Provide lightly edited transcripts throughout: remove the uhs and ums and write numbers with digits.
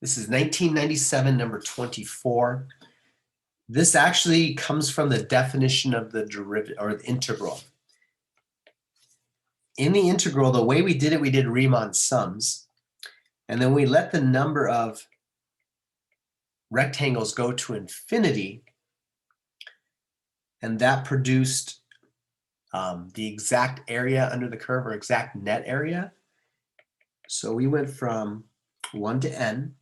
This is 1997, number 24. This actually comes from the definition of the derivative or the integral. In the integral, the way we did Riemann sums, and then we let the number of rectangles go to infinity, and that produced the exact area under the curve, or exact net area. So we went from 1 to n,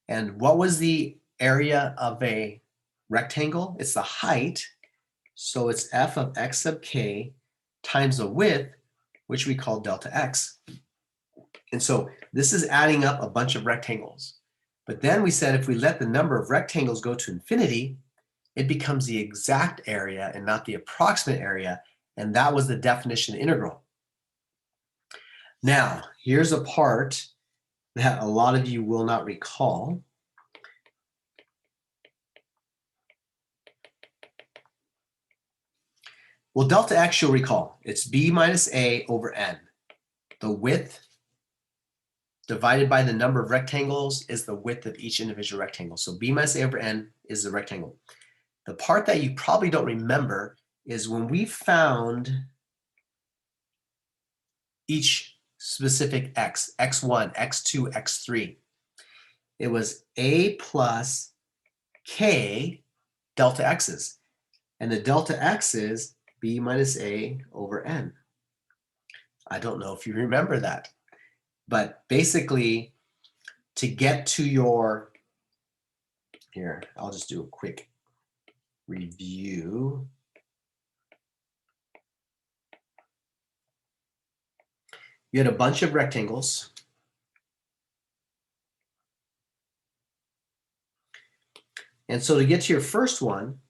and what was the area of a rectangle? It's the height, so it's f of x sub k times the width, which we call delta x. And so this is adding up a bunch of rectangles. But then we said if we let the number of rectangles go to infinity, it becomes the exact area and not the approximate area, and that was the definition integral. Now, here's a part that a lot of you will not recall. Well, delta x you'll recall. It's b minus a over n. The width divided by the number of rectangles is the width of each individual rectangle. So b minus a over n is the rectangle. The part that you probably don't remember is when we found each specific x, x1, x2, x3, it was a plus k delta x's. And the delta x is b minus a over n. I don't know if you remember that. But basically, to get to your, here, I'll just do a quick review. You had a bunch of rectangles. And so to get to your first one,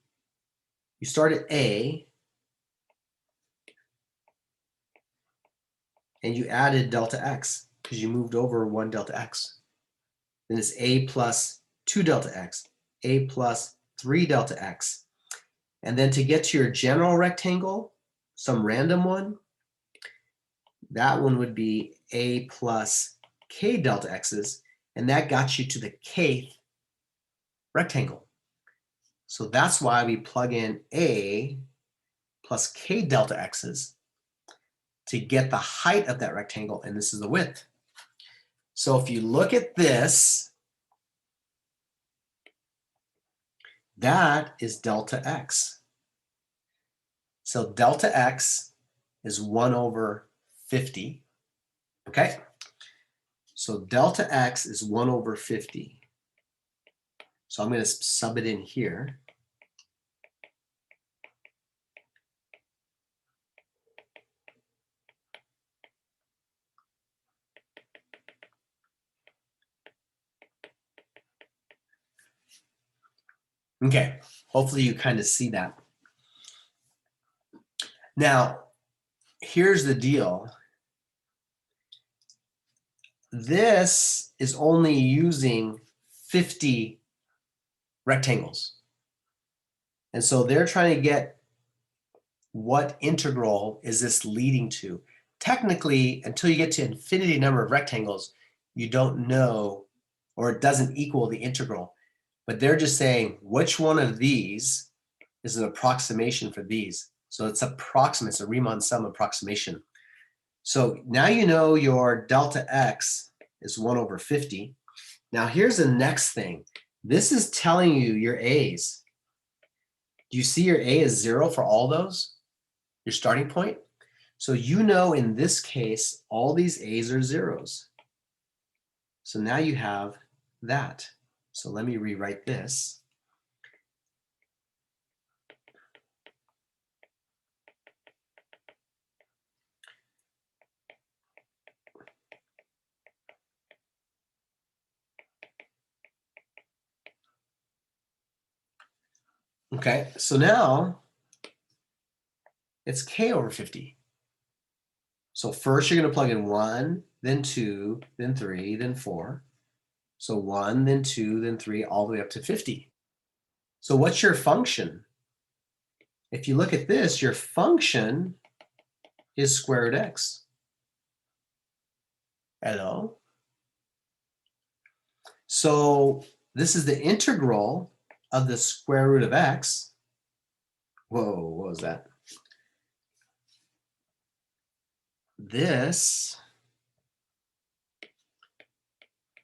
you start at A, and you added delta x because you moved over 1 delta x. Then it's a plus 2 delta x, a plus 3 delta x. And then to get to your general rectangle, some random one, that one would be a plus k delta x's, and that got you to the kth rectangle. So that's why we plug in a plus k delta x's to get the height of that rectangle, and this is the width. So if you look at this, that is delta x. So delta x is 1 over 50, okay? So delta x is 1 over 50. So I'm going to sub it in here. Okay, hopefully you kind of see that. Now, here's the deal. This is only using 50 rectangles. And so they're trying to get what integral is this leading to. Technically, until you get to infinity number of rectangles, you don't know, or it doesn't equal the integral. But they're just saying which one of these is an approximation for these. So it's approximate, it's a Riemann sum approximation. So now you know your delta x is 1 over 50. Now here's the next thing. This is telling you your a's. Do you see your a is 0 for all those? Your starting point? So you know in this case, all these a's are zeros. So now you have that. So let me rewrite this. Okay, so now it's k over 50. So first you're going to plug in 1, then 2, then 3, then 4. So 1, then 2, then 3, all the way up to 50. So what's your function? If you look at this, your function is square root x. Hello? So this is the integral of the square root of x. Whoa, what was that? This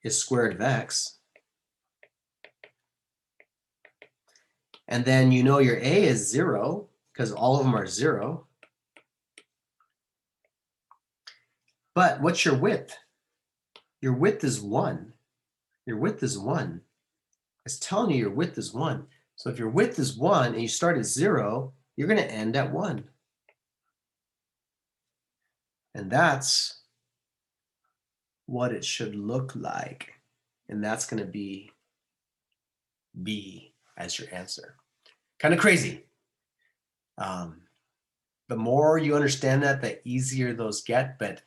is square root of x. And then you know your a is 0 because all of them are 0. But what's your width? Your width is 1. Your width is 1. It's telling you your width is 1. So if your width is 1 and you start at 0, you're going to end at 1. And that's what it should look like. And that's going to be B as your answer. Kind of crazy. The more you understand that, the easier those get. But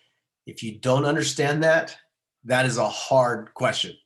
if you don't understand that, that is a hard question.